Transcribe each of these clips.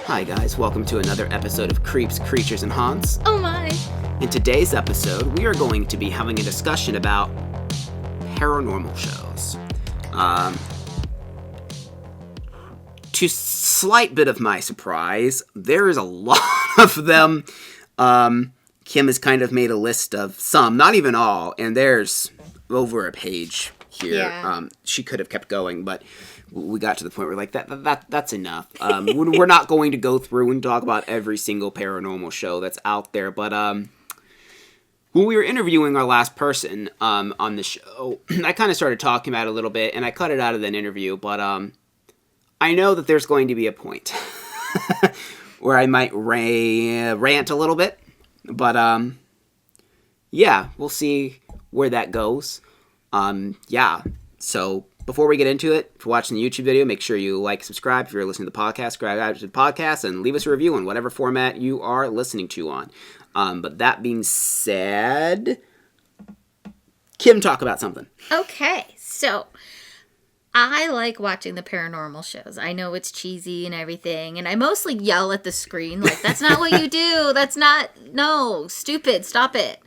Hi guys, welcome to another episode of Creeps, Creatures, and Haunts. Oh my! In today's episode, we are going to be having a discussion about paranormal shows. To slight bit of my surprise, there is a lot of them. Kim has kind of made a list of some, not even all, and there's over a page here. Yeah. She could have kept going, but we got to the point where like that's enough. We're not going to go through and talk about every single paranormal show that's out there, but when we were interviewing our last person on the show, I kind of started talking about it a little bit, and I cut it out of that interview, but I know that there's going to be a point where I might rant a little bit, but yeah, we'll see where that goes. So before we get into it, if you're watching the YouTube video, make sure you like, subscribe. If you're listening to the podcast, subscribe to the podcast and leave us a review in whatever format you are listening to on. But that being said, Kim, talk about something. Okay, so I like watching the paranormal shows. I know it's cheesy and everything, and I mostly yell at the screen like, that's not what you do. That's not, no, stupid, stop it.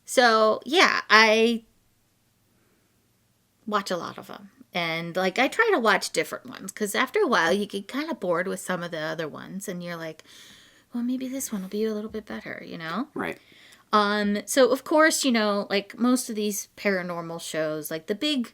So yeah, I watch a lot of them. And like, I try to watch different ones because after a while you get kind of bored with some of the other ones and you're like, well, maybe this one will be a little bit better, you know? Right. So of course, you know, like most of these paranormal shows, like the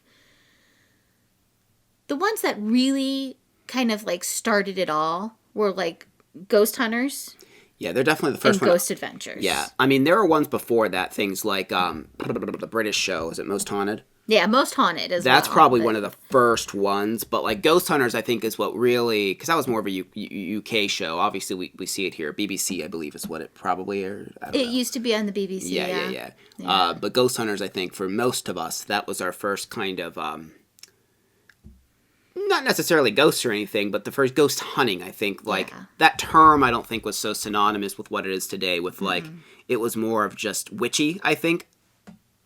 ones that really kind of like started it all were like Ghost Hunters. Yeah, they're definitely the first and one. Ghost Adventures. Yeah. I mean, there were ones before that, things like the British show, is it Most Haunted? Yeah, Most Haunted as well. That's probably one of the first ones, but like Ghost Hunters, I think, is what really, because that was more of a UK show. Obviously, we see it here. BBC, I believe, is what it probably aired. It used to be on the BBC. Yeah. But Ghost Hunters, I think, for most of us, that was our first kind of, not necessarily ghosts or anything, but the first ghost hunting, I think. Like, that term, I don't think, was so synonymous with what it is today, with like, it was more of just witchy, I think.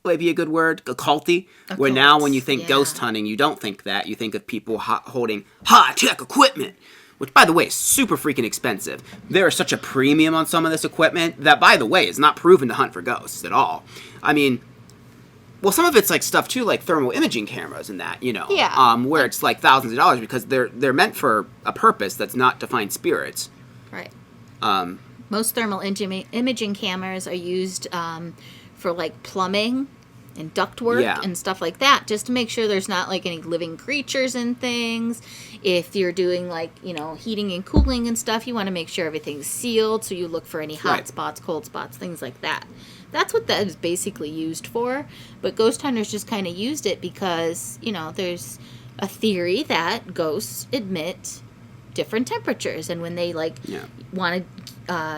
Might be a good word, occulty, where now when you think ghost hunting, you don't think that. You think of people holding high-tech equipment, which, by the way, is super freaking expensive. There is such a premium on some of this equipment that, by the way, is not proven to hunt for ghosts at all. I mean, well, some of it's like stuff, too, like thermal imaging cameras and that, you know, where it's like thousands of dollars because they're meant for a purpose that's not to find spirits. Right. Most thermal imaging cameras are used for like plumbing and ductwork and stuff like that, just to make sure there's not like any living creatures and things. If you're doing like, you know, heating and cooling and stuff, you want to make sure everything's sealed, so you look for any hot spots, cold spots, things like that. That's what that is basically used for. But Ghost Hunters just kind of used it because, you know, there's a theory that ghosts emit different temperatures, and when they like want to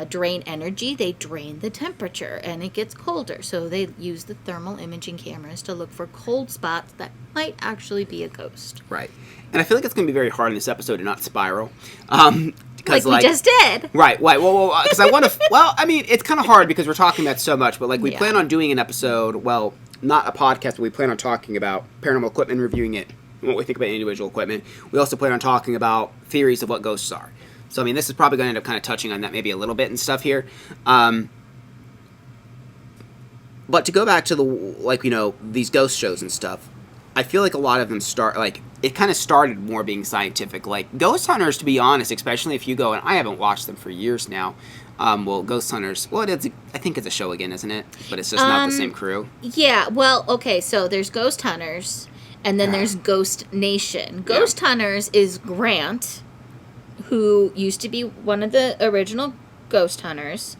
drain energy, they drain the temperature and it gets colder, so they use the thermal imaging cameras to look for cold spots that might actually be a ghost. Right. And I feel like it's going to be very hard in this episode to not spiral. Like we just did. Right. Well, because I want to... Well, I mean, it's kind of hard because we're talking about so much, but like we plan on doing an episode, well, not a podcast, but we plan on talking about paranormal equipment, reviewing it, what we think about individual equipment. We also plan on talking about theories of what ghosts are. So, I mean, this is probably going to end up kind of touching on that maybe a little bit and stuff here. But to go back to the, like, you know, these ghost shows and stuff, I feel like a lot of them it kind of started more being scientific. Like, Ghost Hunters, to be honest, especially if you go, and I haven't watched them for years now, Ghost Hunters, well, I think it's a show again, isn't it? But it's just not the same crew. Yeah, well, okay, so there's Ghost Hunters, and then there's Ghost Nation. Ghost Hunters is Grant, who used to be one of the original Ghost Hunters,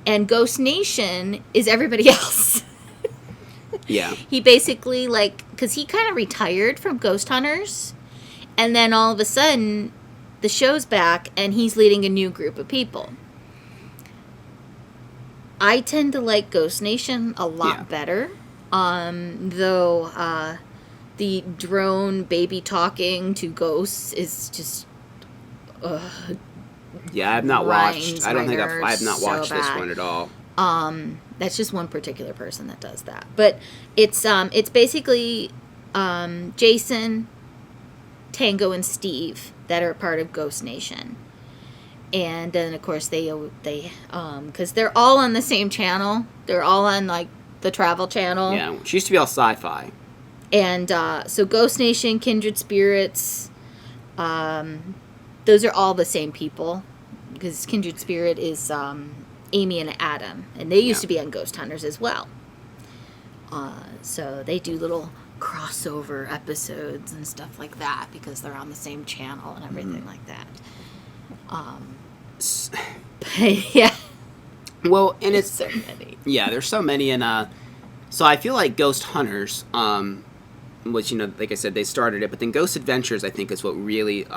and Ghost Nation is everybody else. Yeah. He basically, like, because he kind of retired from Ghost Hunters, and then all of a sudden, the show's back, and he's leading a new group of people. I tend to like Ghost Nation a lot better, though the drone baby talking to ghosts is just... yeah, I have not watched. I don't think I have not watched this one at all. That's just one particular person that does that. But it's basically Jason, Tango, and Steve that are part of Ghost Nation. And then, of course, they because they're all on the same channel. They're all on, like, the Travel Channel. Yeah, which used to be all sci-fi. And so Ghost Nation, Kindred Spirits, those are all the same people. Because Kindred Spirit is Amy and Adam. And they used to be on Ghost Hunters as well. So they do little crossover episodes and stuff like that because they're on the same channel and everything like that. But yeah. Well, and it's so many. Yeah, there's so many, and so I feel like Ghost Hunters, which, you know, like I said, they started it, but then Ghost Adventures, I think, is what really,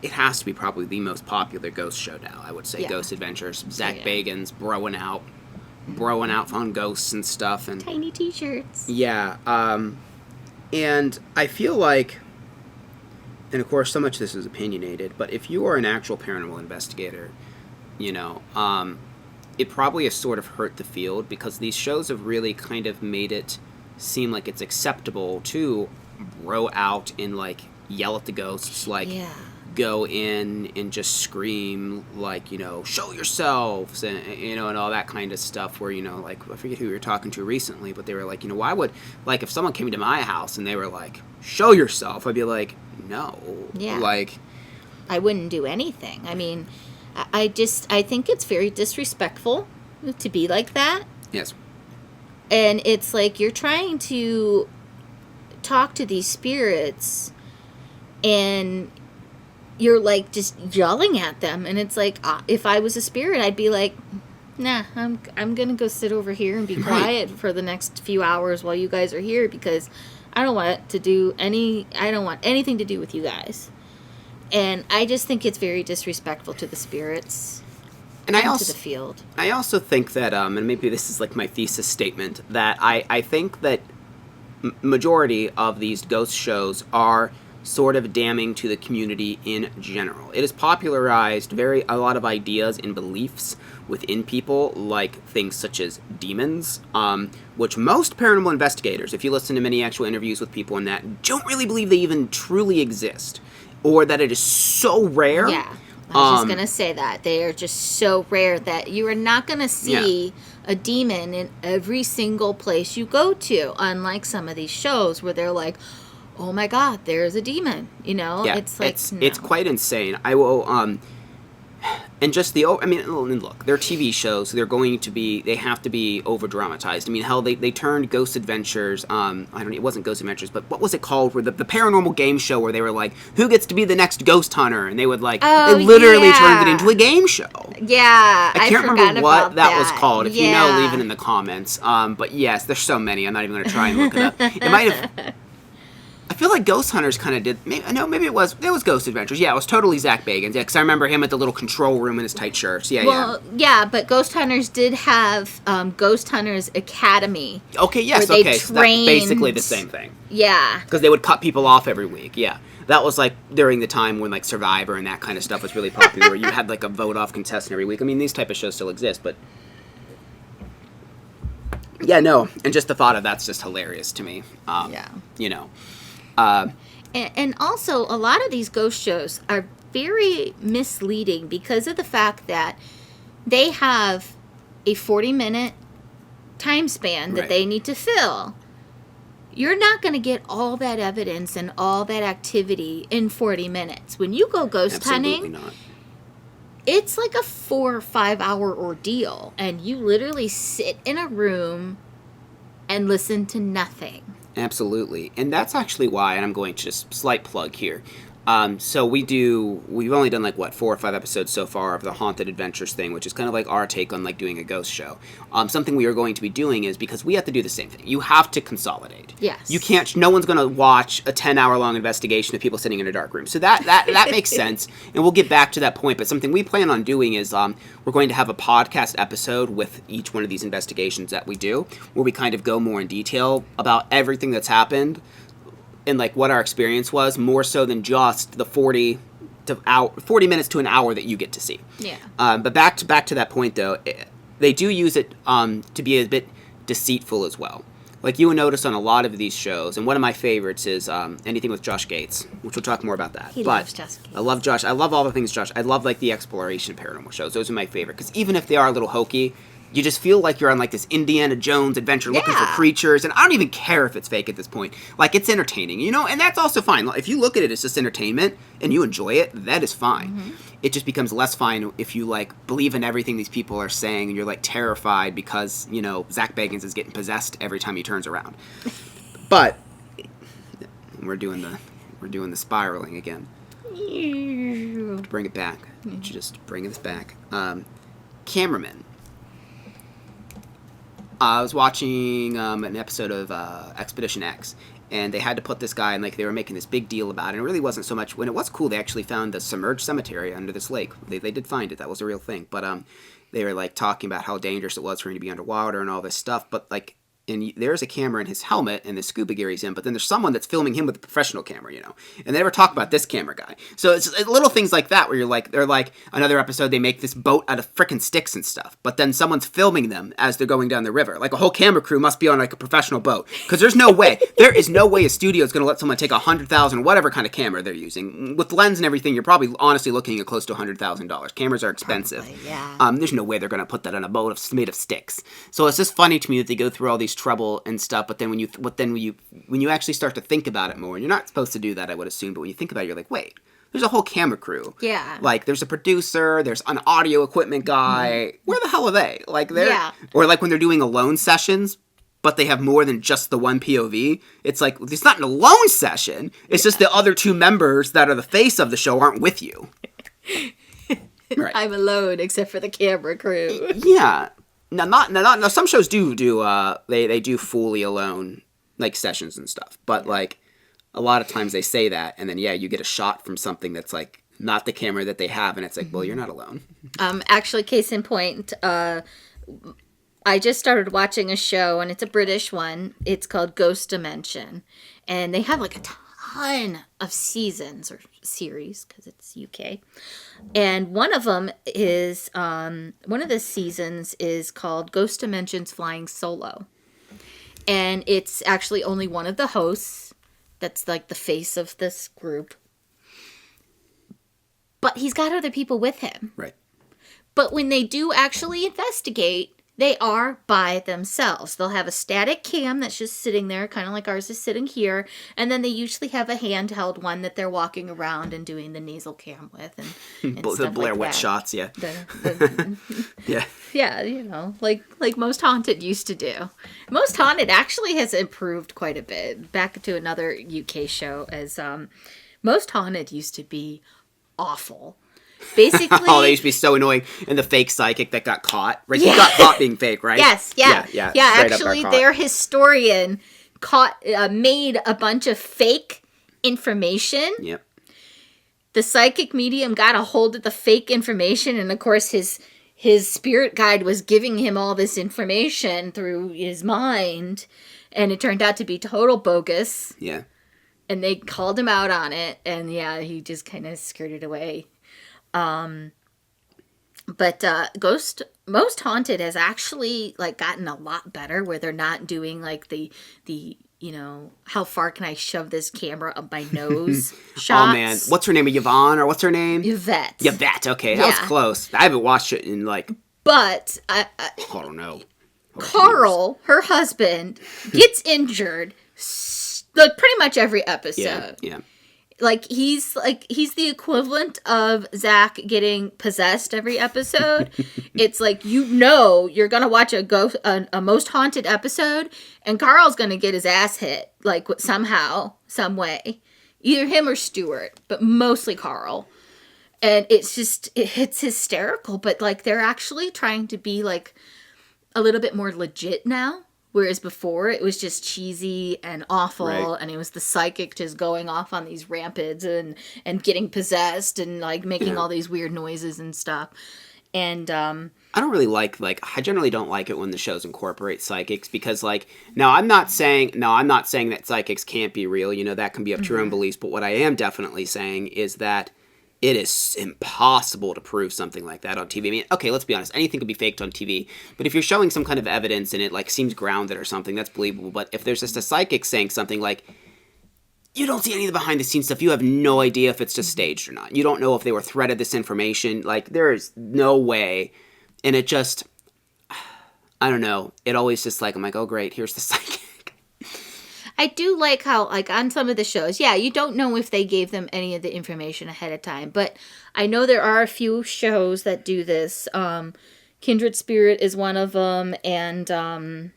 it has to be probably the most popular ghost show now, I would say. Ghost Adventures, Zach Bagans broing out on ghosts and stuff, and tiny t-shirts. Yeah, and I feel like, and of course, so much of this is opinionated, but if you are an actual paranormal investigator, you know, it probably has sort of hurt the field because these shows have really kind of made it seem like it's acceptable to bro out and, like, yell at the ghosts, like, go in and just scream, like, you know, show yourselves, and, you know, and all that kind of stuff where, you know, like, I forget who we were talking to recently, but they were like, you know, why would, like, if someone came to my house and they were like, show yourself, I'd be like, no. Yeah. Like, I wouldn't do anything. I mean, I think it's very disrespectful to be like that. Yes. And it's like you're trying to talk to these spirits and you're, like, just yelling at them. And it's like, if I was a spirit, I'd be like, nah, I'm going to go sit over here and be quiet for the next few hours while you guys are here because I don't want anything to do with you guys. And I just think it's very disrespectful to the spirits and to the field. I also think that, and maybe this is like my thesis statement, that I think that majority of these ghost shows are sort of damning to the community in general. It has popularized a lot of ideas and beliefs within people, like things such as demons, which most paranormal investigators, if you listen to many actual interviews with people in that, don't really believe they even truly exist. Or that it is so rare. Yeah, I was just going to say that. They are just so rare that you are not going to see a demon in every single place you go to. Unlike some of these shows where they're like, oh my God, there's a demon. You know, it's like, it's quite insane. I will, and just look, they're TV shows. They have to be over-dramatized. I mean, hell, they turned Ghost Adventures, it wasn't Ghost Adventures, but what was it called? Where the paranormal game show where they were like, who gets to be the next ghost hunter? And they would, like, they literally turned it into a game show. Yeah, I can't remember what that was called. If you know, leave it in the comments. But yes, there's so many. I'm not even going to try and look it up. It might have... I feel like Ghost Hunters kind of did... Maybe it was Ghost Adventures. Yeah, it was totally Zach Bagans. Yeah, because I remember him at the little control room in his tight shirts. Yeah, but Ghost Hunters did have Ghost Hunters Academy. Okay, yes, so that's basically the same thing. Yeah. Because they would cut people off every week, yeah. That was, like, during the time when, like, Survivor and that kind of stuff was really popular, where you had, like, a vote-off contestant every week. I mean, these type of shows still exist, but... Yeah, no, and just the thought of that's just hilarious to me. You know... And also, a lot of these ghost shows are very misleading because of the fact that they have a 40-minute time span that they need to fill. You're not going to get all that evidence and all that activity in 40 minutes. When you go ghost hunting, it's like a 4 or 5 hour ordeal, and you literally sit in a room and listen to nothing. Absolutely. And that's actually why, and I'm going to just slight plug here. So we've only done 4 or 5 episodes so far of the Haunted Adventures thing, which is kind of like our take on like doing a ghost show. Something we are going to be doing is, because we have to do the same thing, you have to consolidate. Yes. You can't, no one's going to watch a 10-hour long investigation of people sitting in a dark room. So that makes sense. And we'll get back to that point. But something we plan on doing is we're going to have a podcast episode with each one of these investigations that we do, where we kind of go more in detail about everything that's happened and like what our experience was, more so than just the 40 minutes to an hour that you get to see. Yeah. But back to that point though, they do use it to be a bit deceitful as well. like you would notice on a lot of these shows, and one of my favorites is anything with Josh Gates, which we'll talk more about that. He loves Josh Gates. I love Josh. I love all the things Josh. I love like the exploration paranormal shows. Those are my favorite because even if they are a little hokey, you just feel like you're on like this Indiana Jones adventure looking for creatures, and I don't even care if it's fake at this point. Like, it's entertaining, you know, and that's also fine. If you look at it as just entertainment and you enjoy it, that is fine. Mm-hmm. It just becomes less fine if you like believe in everything these people are saying and you're like terrified because, you know, Zach Bagans is getting possessed every time he turns around. But we're doing the spiraling again. To bring it back. Just bring this back. Cameraman. I was watching an episode of Expedition X, and they had to put this guy, and like they were making this big deal about it. And it really wasn't so much. When it was cool, they actually found the submerged cemetery under this lake. They did find it. That was a real thing. But they were like talking about how dangerous it was for him to be underwater and all this stuff. But like, and there's a camera in his helmet and the scuba gear he's in, but then there's someone that's filming him with a professional camera, you know. And they never talk about this camera guy. So it's little things like that where you're like, they're like, another episode, they make this boat out of frickin' sticks and stuff, but then someone's filming them as they're going down the river. Like, a whole camera crew must be on like a professional boat. Because there is no way a studio is going to let someone take $100,000, whatever kind of camera they're using. With lens and everything, you're probably honestly looking at close to $100,000. Cameras are expensive. Probably, yeah. There's no way they're going to put that on a boat made of sticks. So it's just funny to me that they go through all these trouble and stuff. But then when you actually start to think about it more, and you're not supposed to do that, I would assume, but when you think about it, you're like, wait, there's a whole camera crew. Yeah. Like, there's a producer, there's an audio equipment guy. Where the hell are they? Like, or like when they're doing alone sessions, but they have more than just the one POV. It's like, it's not an alone session. It's just the other two members that are the face of the show aren't with you. Right. I'm alone except for the camera crew. Yeah. Now, some shows do they do fully alone, like, sessions and stuff. But, like, a lot of times they say that, and then, you get a shot from something that's, like, not the camera that they have, and it's like, well, you're not alone. Actually, case in point, I just started watching a show, and it's a British one. It's called Ghost Dimension. And they have, like, a ton of seasons or series because it's UK, and one of them is one of the seasons is called Ghost Dimension's Flying Solo, and it's actually only one of the hosts that's like the face of this group, but he's got other people with him, right? But when they do actually investigate, they are by themselves. They'll have a static cam that's just sitting there, kind of like ours is sitting here. And then they usually have a handheld one that they're walking around and doing the nasal cam with. And the Blair Witch shots, yeah. Yeah. Yeah, you know, like Most Haunted used to do. Most Haunted actually has improved quite a bit. Back to another UK show, as Most Haunted used to be awful. Basically, oh, they used to be so annoying. And the fake psychic that got caught, right? Yeah. He got caught being fake, right? Yes, yeah. Actually, their historian made a bunch of fake information. Yep. The psychic medium got a hold of the fake information, and of course, his spirit guide was giving him all this information through his mind, and it turned out to be total bogus. Yeah. And they called him out on it, and he just kind of skirted away. But Most Haunted has actually like gotten a lot better, where they're not doing like the you know, how far can I shove this camera up my nose shots. Oh man, what's her name? Yvonne, or what's her name? Yvette. Okay, that was close. I haven't watched it in like. But I don't know. Carl, her husband, gets injured like pretty much every episode. Yeah. Like he's the equivalent of Zach getting possessed every episode. It's like, you know, you're gonna watch a Most Haunted episode, and Carl's gonna get his ass hit like somehow, some way, either him or Stuart, but mostly Carl. And it's hysterical. But like they're actually trying to be like a little bit more legit now. Whereas before, it was just cheesy and awful, right. And it was the psychic just going off on these rampages and getting possessed and, like, making all these weird noises and stuff. And, I don't really I generally don't like it when the shows incorporate psychics because, like, now I'm not saying that psychics can't be real. You know, that can be up to your own beliefs. But what I am definitely saying is that it is impossible to prove something like that on TV. I mean, okay, let's be honest. Anything could be faked on TV. But if you're showing some kind of evidence and it, like, seems grounded or something, that's believable. But if there's just a psychic saying something, like, you don't see any of the behind-the-scenes stuff. You have no idea if it's just staged or not. You don't know if they were threaded this information. Like, there is no way. And it just, I don't know. It always just, like, I'm like, oh, great, here's the psychic. I do like how, like, on some of the shows, yeah, you don't know if they gave them any of the information ahead of time. But I know there are a few shows that do this. Kindred Spirit is one of them. And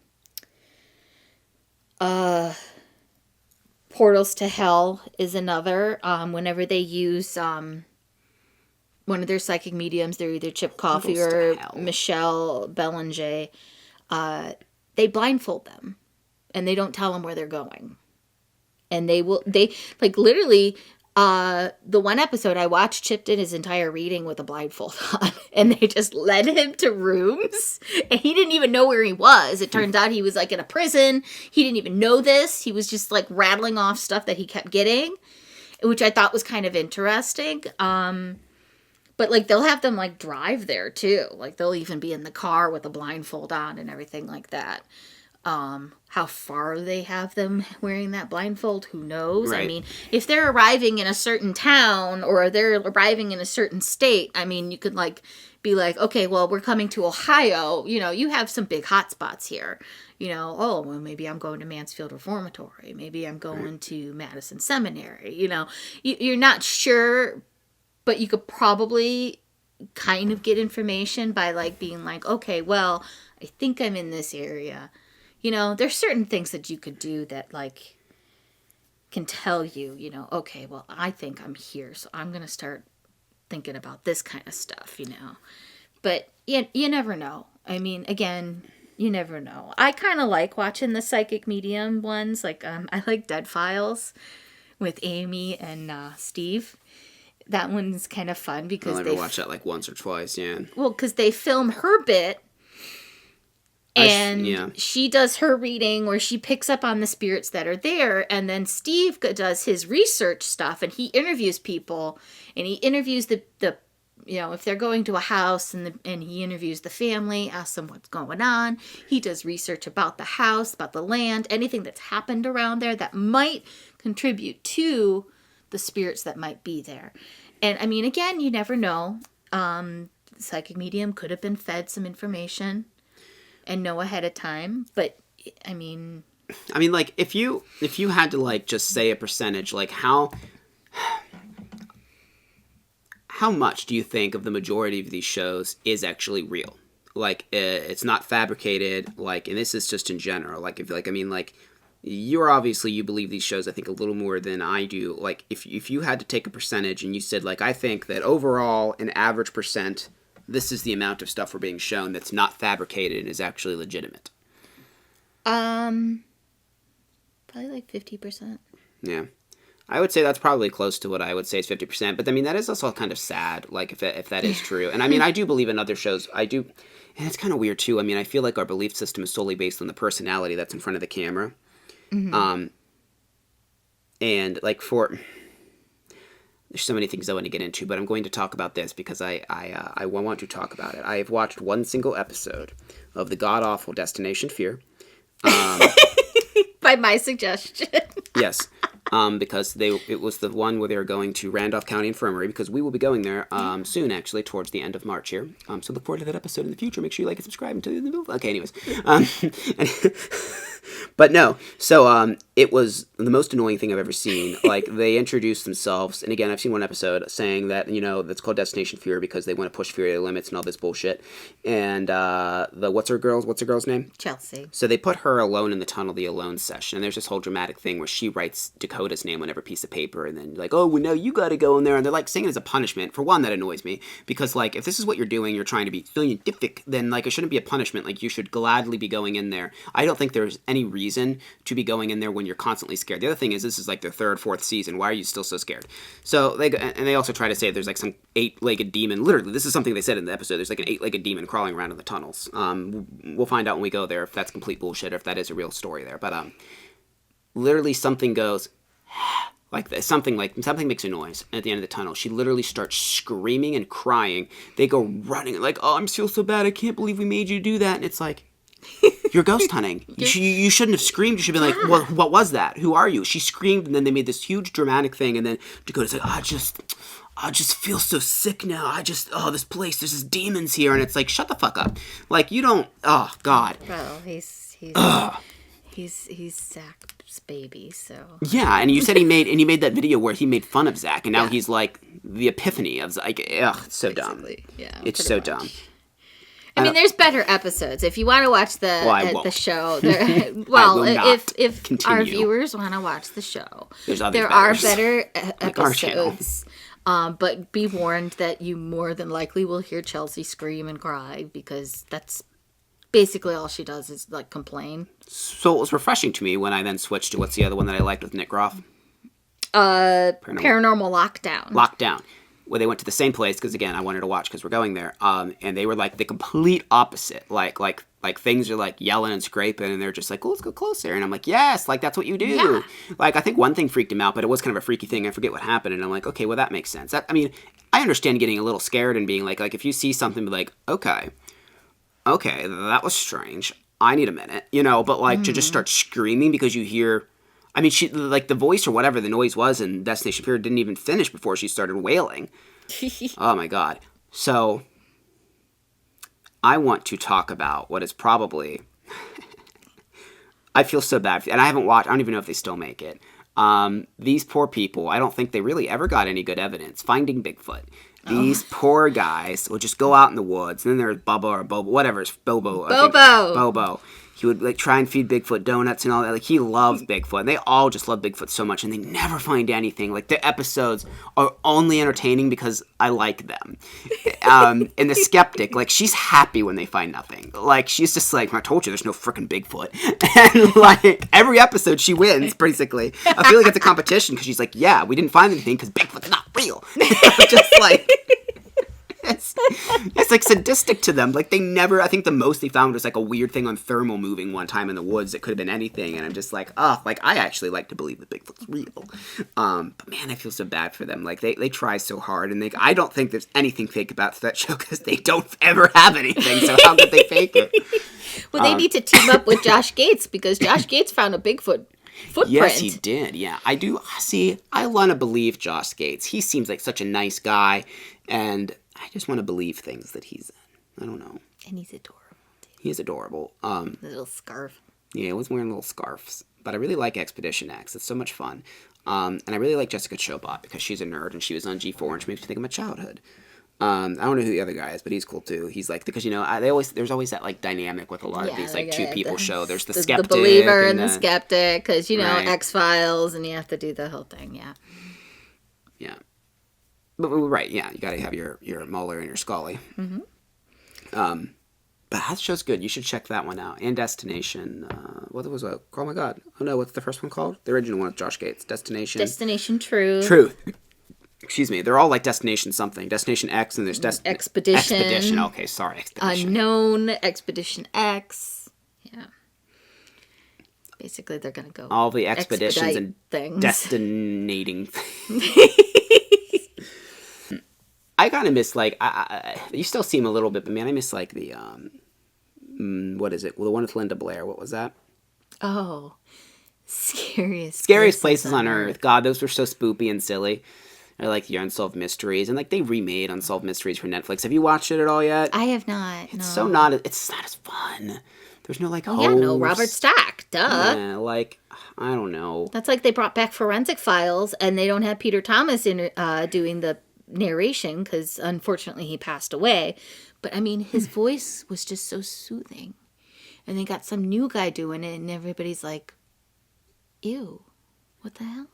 Portals to Hell is another. Whenever they use one of their psychic mediums, they're either Chip Coffey or Michelle Belanger, they blindfold them. And they don't tell them where they're going. And they like, literally, the one episode I watched, Chip did his entire reading with a blindfold on. And they just led him to rooms. And he didn't even know where he was. It turns out he was, like, in a prison. He didn't even know this. He was just, like, rattling off stuff that he kept getting, which I thought was kind of interesting. But, like, they'll have them, like, drive there, too. Like, they'll even be in the car with a blindfold on and everything like that. How far they have them wearing that blindfold, who knows? Right. I mean, if they're arriving in a certain town or they're arriving in a certain state, I mean, you could, like, be like, okay, well, we're coming to Ohio. You know, you have some big hot spots here. You know, oh, well, maybe I'm going to Mansfield Reformatory. Maybe I'm going to Madison Seminary. You know, you're not sure, but you could probably kind of get information by, like, being like, okay, well, I think I'm in this area. You know, there's certain things that you could do that, like, can tell you, you know, okay, well, I think I'm here, so I'm going to start thinking about this kind of stuff, you know. But you never know. I mean, again, you never know. I kind of like watching the psychic medium ones. Like, I like Dead Files with Amy and Steve. That one's kind of fun because I'll never watch that, like, once or twice, yeah. Well, because they film her bit. And she does her reading where she picks up on the spirits that are there. And then Steve does his research stuff and he interviews people. And he interviews the you know, if they're going to a house and he interviews the family, asks them what's going on. He does research about the house, about the land, anything that's happened around there that might contribute to the spirits that might be there. And, I mean, again, you never know. The psychic medium could have been fed some information and know ahead of time, but I mean, like, if you had to, like, just say a percentage, like, how much do you think of the majority of these shows is actually real? Like, it's not fabricated, like, and this is just in general, like, if, like, I mean, like, you believe these shows, I think, a little more than I do. Like, if you had to take a percentage and you said, like, I think that overall, an average percent, this is the amount of stuff we're being shown that's not fabricated and is actually legitimate. Probably like 50%. Yeah. I would say that's probably close to what I would say is 50%. But, I mean, that is also kind of sad, like, if that is true. And, I mean, I do believe in other shows. I do. And it's kind of weird, too. I mean, I feel like our belief system is solely based on the personality that's in front of the camera. Mm-hmm. And, like, there's so many things I want to get into, but I'm going to talk about this because I want to talk about it. I have watched one single episode of the god-awful Destination Fear. By my suggestion. Yes. Because it was the one where they were going to Randolph County Infirmary, because we will be going there soon, actually, towards the end of March here. So look forward to that episode in the future. Make sure you like and subscribe and okay, anyways. But no, so it was the most annoying thing I've ever seen. Like, they introduced themselves, and again, I've seen one episode saying that, you know, that's called Destination Fear because they want to push fear to the limits and all this bullshit. And what's her girl's name? Chelsea. So they put her alone in the tunnel, the alone session, and there's this whole dramatic thing where she writes Dakota's name on every piece of paper, and then like, oh, well, now you got to go in there, and they're like saying it as a punishment. For one, that annoys me because, like, if this is what you're doing, you're trying to be scientific, then, like, it shouldn't be a punishment. Like, you should gladly be going in there. I don't think there's any reason to be going in there when you're constantly scared. The other thing is, this is like their third, fourth season. Why are you still so scared? So they also try to say there's like some 8-legged demon. Literally, this is something they said in the episode. There's like an 8-legged demon crawling around in the tunnels. We'll find out when we go there if that's complete bullshit or if that is a real story there. But literally something goes something makes a noise at the end of the tunnel. She literally starts screaming and crying. They go running like, oh, I feel so bad. I can't believe we made you do that. And it's like, you're ghost hunting. You shouldn't have screamed. You should be like, what was that? Who are you? She screamed, and then they made this huge dramatic thing. And then Dakota's like, I just feel so sick now. This place, there's just demons here. And it's like, shut the fuck up. Like, you don't, oh, God. Well, he's Zach's baby, so. Yeah, and you said he made that video where he made fun of Zach, and now he's like the epiphany of Zach. Ugh, it's so dumb. Yeah, it's so dumb. I mean, there's better episodes. If you want to watch the show, if our viewers want to watch the show, there are better episodes. But be warned that you more than likely will hear Chelsea scream and cry because that's basically all she does is like complain. So it was refreshing to me when I then switched to what's the other one that I liked with Nick Groff? Paranormal Lockdown. Where they went to the same place because again I wanted to watch because we're going there. And they were like the complete opposite. Like things are like yelling and scraping, and they're just like, oh, let's go closer. And I'm like, yes, like that's what you do. Yeah. Like I think one thing freaked him out, but it was kind of a freaky thing. I forget what happened, and I'm like, okay, well that makes sense. I mean, I understand getting a little scared and being like if you see something, be like, okay, that was strange. I need a minute, But like to just start screaming because you hear. I mean, she like the voice or whatever the noise was in Destination Fear didn't even finish before she started wailing. Oh my God. So I want to talk about what is probably I feel so bad and I haven't watched. I don't even know if they still make it. These poor people. I don't think they really ever got any good evidence finding Bigfoot. These poor guys would just go out in the woods. And then there's Bubba or Bobo, whatever. It's Bobo. He would like try and feed Bigfoot donuts and all that. Like he loves Bigfoot. And they all just love Bigfoot so much, and they never find anything. Like the episodes are only entertaining because I like them. And the skeptic, like she's happy when they find nothing. Like she's just like, I told you, there's no freaking Bigfoot. And like every episode she wins basically. I feel like it's a competition because she's like, yeah, we didn't find anything because Bigfoot's not real. Just like. It's like sadistic to them. Like they never. I think the most they found was like a weird thing on thermal moving one time in the woods. It could have been anything, and I'm just like, like I actually like to believe that Bigfoot's real. But man, I feel so bad for them. Like they try so hard, and I don't think there's anything fake about that show because they don't ever have anything. So how could they fake it? Well, they need to team up with Josh Gates because Josh Gates found a Bigfoot footprint. Yes, he did. Yeah, I do. See, I want to believe Josh Gates. He seems like such a nice guy, and I just want to believe things that he's in. I don't know. And he's adorable. Too. He is adorable. The little scarf. Yeah, he was wearing little scarves. But I really like Expedition X. It's so much fun. And I really like Jessica Chobot because she's a nerd and she was on G4 and she makes me think of my childhood. I don't know who the other guy is, but he's cool too. He's like, because there's always that like dynamic with a lot of these like two people show. There's the skeptic, the believer and the skeptic, because right. X-Files, and you have to do the whole thing. Yeah. But right, yeah, you gotta have your Mulder and your Scully. Mm-hmm. But that show's good. You should check that one out. And Destination. What was it? Oh my God! Oh no, what's the first one called? The original one with Josh Gates. Destination Truth. Excuse me. They're all like Destination something. Destination X, and there's Expedition. Okay, sorry. Expedition. Unknown. Expedition X. Yeah. Basically, they're gonna go all the expeditions and things. Destinating. I kind of miss, like, you still see him a little bit, but man, I miss, like, the, what is it? Well, the one with Linda Blair. What was that? Oh, Scariest Places on Earth. God, those were so spoopy and silly. They're like the Unsolved Mysteries. And, like, they remade Unsolved Mysteries for Netflix. Have you watched it at all yet? I have not, It's not as fun. There's no, like, Robert Stack. Duh. Yeah, like, I don't know. That's like they brought back Forensic Files, and they don't have Peter Thomas in doing the narration because unfortunately he passed away, but I mean his voice was just so soothing, and they got some new guy doing it and everybody's like, ew, what the hell?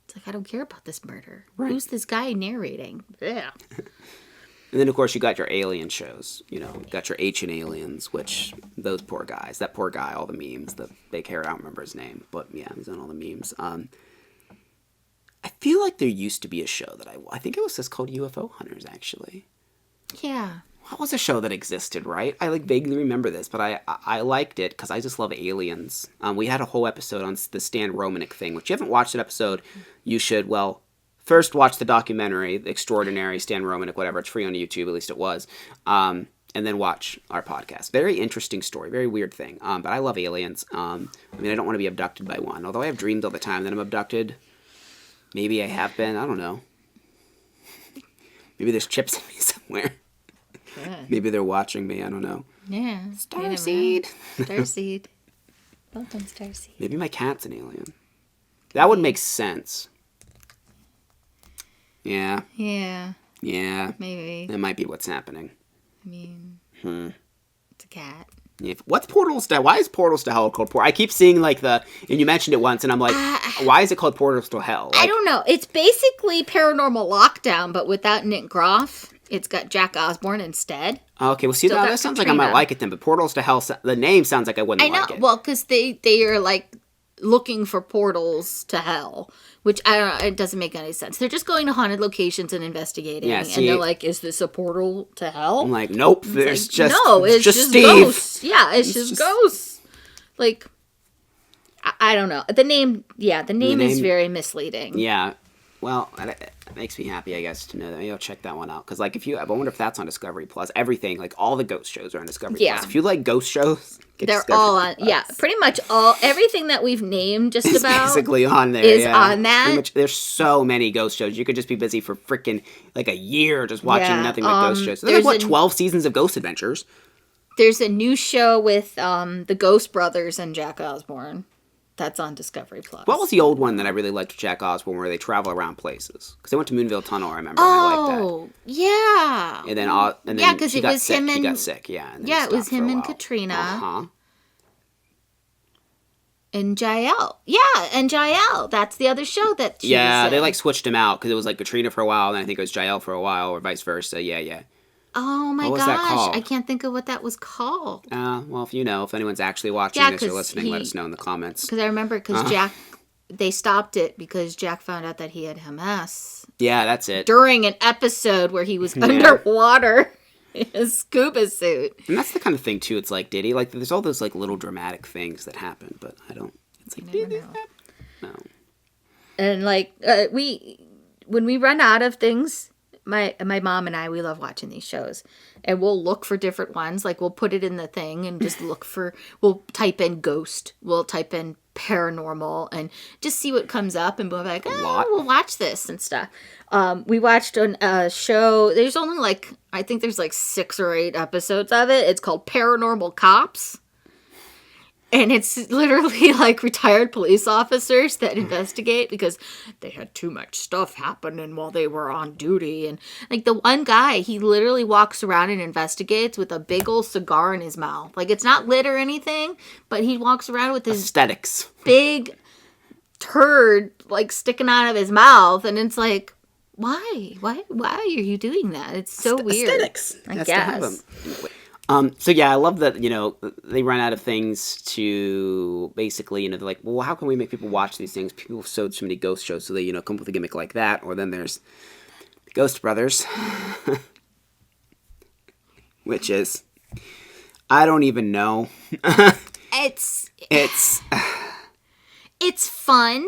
It's like, I don't care about this murder. Right. Who's this guy narrating? Yeah. And then of course you got your alien shows, you got your Ancient Aliens, which those poor guys, that poor guy, all the memes, the big hair, I don't remember his name, but yeah, he's on all the memes. I feel like there used to be a show that I think it was just called UFO Hunters, actually. Yeah. what was a show that existed, right? I like vaguely remember this, but I liked it because I just love aliens. We had a whole episode on the Stan Romanek thing, which you haven't watched that episode, you should, well, first watch the documentary, The Extraordinary Stan Romanek, whatever. It's free on YouTube, at least it was. And then watch our podcast. Very interesting story, very weird thing. But I love aliens. I mean, I don't want to be abducted by one, although I have dreamed all the time that I'm abducted. Maybe I have been. I don't know. Maybe there's chips in me somewhere. Good. Maybe they're watching me. I don't know. Yeah. Starseed. Starseed. Welcome, Starseed. Maybe my cat's an alien. That would make sense. Yeah. Yeah. Yeah. Maybe. That might be what's happening. I mean, it's a cat. Yeah. What's Portals to... Why is Portals to Hell called Portal? I keep seeing, like, the... And you mentioned it once, and I'm like, why is it called Portals to Hell? Like, I don't know. It's basically Paranormal Lockdown, but without Nick Groff. It's got Jack Osborne instead. Okay, well, see, that sounds like I might like it then, but Portals to Hell, the name sounds like I wouldn't like it. Well, because they are, like, looking for portals to hell, which I don't know, it doesn't make any sense. They're just going to haunted locations and investigating, and they're like, is this a portal to hell? I'm like, nope, there's like, just... No, it's just Steve. ghosts. Yeah, it's just ghosts. Like, I don't know. The name is very misleading. Yeah. Well, it makes me happy, I guess, to know that. Maybe I'll check that one out. Because, like, I wonder if that's on Discovery Plus. Everything, like, all the ghost shows are on Discovery Plus. If you like ghost shows, they're all on. Plus. Yeah, pretty much everything that we've named just about basically on there. Is on that. Much, there's so many ghost shows. You could just be busy for freaking, like, a year just watching nothing but ghost shows. There's like, 12 seasons of Ghost Adventures? There's a new show with the Ghost Brothers and Jack Osborne. That's on Discovery Plus. What was the old one that I really liked with Jack Osborne where they travel around places? Because they went to Moonville Tunnel, I remember. And I liked that. Yeah. And then yeah, because it was sick. him and... He got sick, yeah. And it was him and Katrina. Uh-huh. And Jael. Yeah, and Jael. That's the other show that she was in. They like switched him out because it was like Katrina for a while, and I think it was Jael for a while, or vice versa. Yeah. Oh my gosh, I can't think of what that was called. Well, if anyone's actually watching this or listening, let us know in the comments. Because I remember, Jack, they stopped it because Jack found out that he had MS. Yeah, that's it. During an episode where he was underwater in a scuba suit. And that's the kind of thing, too. It's like, did he? Like, there's all those, like, little dramatic things that happen, but I don't... It's like, did this happen? No. And, like, when we run out of things... My mom and I, we love watching these shows. And we'll look for different ones. Like, we'll put it in the thing and just look for... We'll type in ghost. We'll type in paranormal. And just see what comes up. And we'll be like, we'll watch this and stuff. We watched a show... There's only, like... I think there's, like, 6 or 8 episodes of it. It's called Paranormal Cops. And it's literally like retired police officers that investigate because they had too much stuff happening while they were on duty. And like the one guy, he literally walks around and investigates with a big old cigar in his mouth. Like it's not lit or anything, but he walks around with his aesthetics, big turd like sticking out of his mouth. And it's like, why are you doing that? It's so weird. Aesthetics. I guess. So yeah, I love that, they run out of things to basically, they're like, well, how can we make people watch these things? People have so many ghost shows, so they, come up with a gimmick like that. Or then there's the Ghost Brothers, which is, I don't even know. It's fun,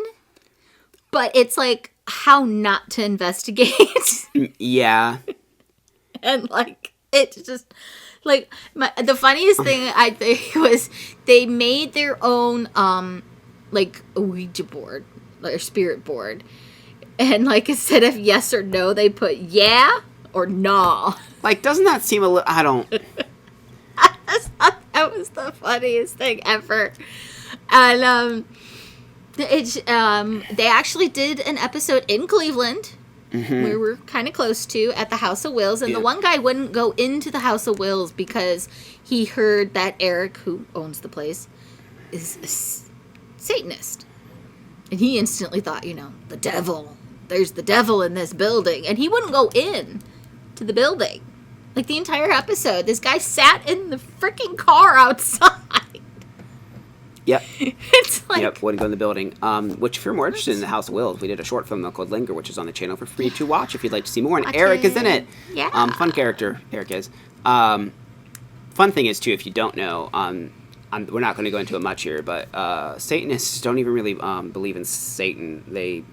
but it's like how not to investigate. Yeah. And like, it's just... Like, the funniest thing, I think, was they made their own, like, a Ouija board, like, a spirit board. And, like, instead of yes or no, they put yeah or nah. Like, doesn't that seem a little... I don't... I just thought that was the funniest thing ever. And, they actually did an episode in Cleveland... Mm-hmm. We were kind of close to at the House of Wills, and the one guy wouldn't go into the House of Wills because he heard that Eric, who owns the place, is a Satanist, and he instantly thought, the devil. There's the devil in this building, and he wouldn't go in to the building. Like the entire episode, this guy sat in the freaking car outside. Yep. It's like... Yep, wouldn't go in the building. Which, if you're more interested in the House of Wills, we did a short film called Linger, which is on the channel for free to watch if you'd like to see more. And Eric is in it. Yeah. Fun character, Eric is. Fun thing is, too, if you don't know, we're not going to go into it much here, but Satanists don't even really believe in Satan. They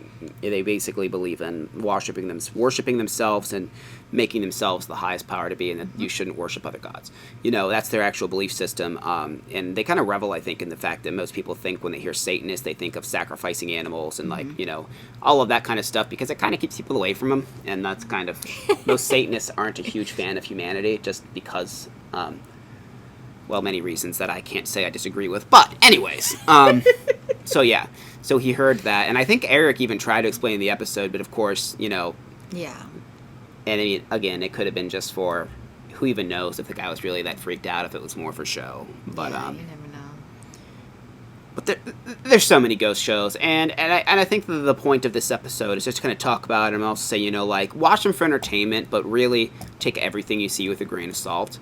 basically believe in worshiping themselves and making themselves the highest power to be, and that you shouldn't worship other gods. You know, that's their actual belief system. And they kind of revel, I think, in the fact that most people think when they hear Satanist, they think of sacrificing animals and, like, you know, all of that kind of stuff, because it kind of keeps people away from them. And that's kind of... most Satanists aren't a huge fan of humanity just because... well, many reasons that I can't say I disagree with. But anyways, so yeah. So he heard that. And I think Eric even tried to explain in the episode, but of course, you know. Yeah. And I mean, again, it could have been just for, who even knows if the guy was really that freaked out, if it was more for show. But, yeah, you never know. But there's so many ghost shows. And I think the point of this episode is just to kind of talk about it and also say, you know, like, watch them for entertainment, but really take everything you see with a grain of salt.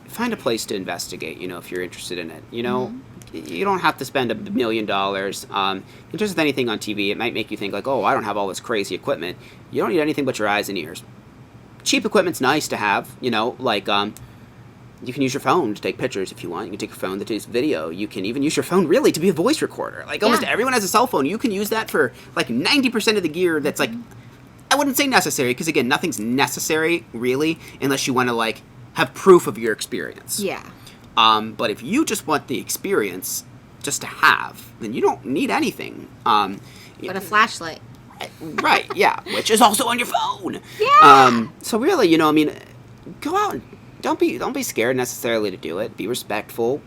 Find a place to investigate, you know, if you're interested in it. You know, you don't have to spend $1 million. Just with anything on TV, it might make you think, like, oh, I don't have all this crazy equipment. You don't need anything but your eyes and ears. Cheap equipment's nice to have, you know, like, you can use your phone to take pictures if you want. You can take your phone to take video. You can even use your phone, really, to be a voice recorder. Like, almost everyone has a cell phone. You can use that for, like, 90% of the gear that's, like, I wouldn't say necessary, because, again, nothing's necessary, really, unless you want to, like, have proof of your experience. Yeah. But if you just want the experience just to have, then you don't need anything. But a flashlight. Right, yeah, which is also on your phone. Yeah. So really, you know, I mean, go out and don't be scared necessarily to do it. Be respectful.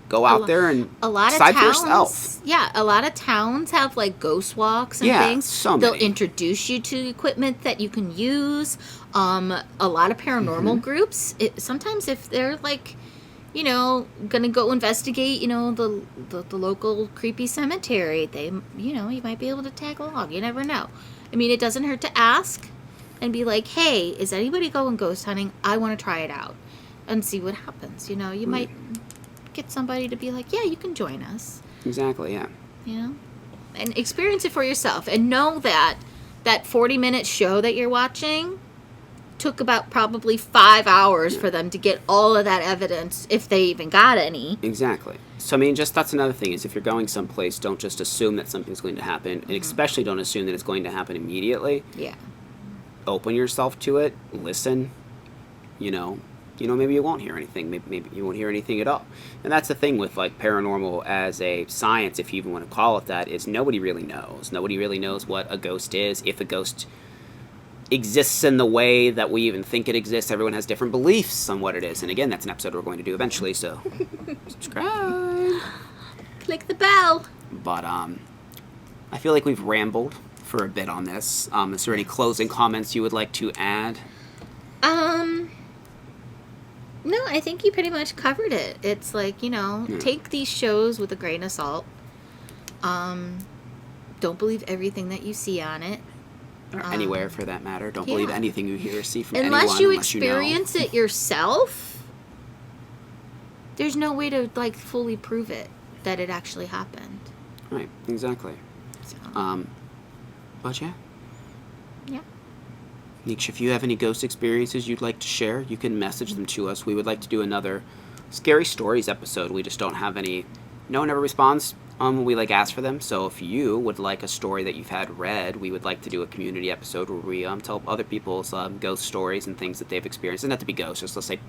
Go out there and decide for yourself. Yeah, a lot of towns have, like, ghost walks and things. So they'll introduce you to equipment that you can use. A lot of paranormal groups, sometimes if they're, like, you know, gonna go investigate, you know, the local creepy cemetery, they, you know, you might be able to tag along. You never know. I mean, it doesn't hurt to ask and be like, hey, is anybody going ghost hunting? I want to try it out and see what happens. You know, you might get somebody to be like, yeah, you can join us. Exactly, yeah. You know? And experience it for yourself. And know that 40-minute show that you're watching took about probably 5 hours for them to get all of that evidence, if they even got any. Exactly. So, I mean, just that's another thing, is if you're going someplace, don't just assume that something's going to happen, and especially don't assume that it's going to happen immediately. Yeah. Open yourself to it. Listen. You know, maybe you won't hear anything. Maybe you won't hear anything at all. And that's the thing with, like, paranormal as a science, if you even want to call it that, is nobody really knows. Nobody really knows what a ghost is, if a ghost exists in the way that we even think it exists. Everyone has different beliefs on what it is. And again, that's an episode we're going to do eventually, so subscribe. Click the bell. But, I feel like we've rambled for a bit on this. Is there any closing comments you would like to add? No, I think you pretty much covered it. It's like, you know, take these shows with a grain of salt. Don't believe everything that you see on it. Or anywhere, for that matter. Don't believe anything you hear or see from anyone unless you experience it yourself. There's no way to, like, fully prove it, that it actually happened. Right, exactly. So. But yeah. Yeah. Nietzsche, if you have any ghost experiences you'd like to share, you can message them to us. We would like to do another Scary Stories episode. We just don't have any... No one ever responds when we, like, ask for them. So if you would like a story that you've had read, we would like to do a community episode where we tell other people's ghost stories and things that they've experienced. And not to be ghosts, just let's say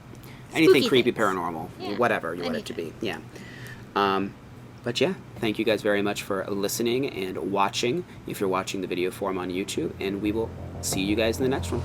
anything Spooky creepy, things. paranormal, whatever you want it to be. Yeah. But yeah, thank you guys very much for listening and watching, if you're watching the video form on YouTube, and we will see you guys in the next one.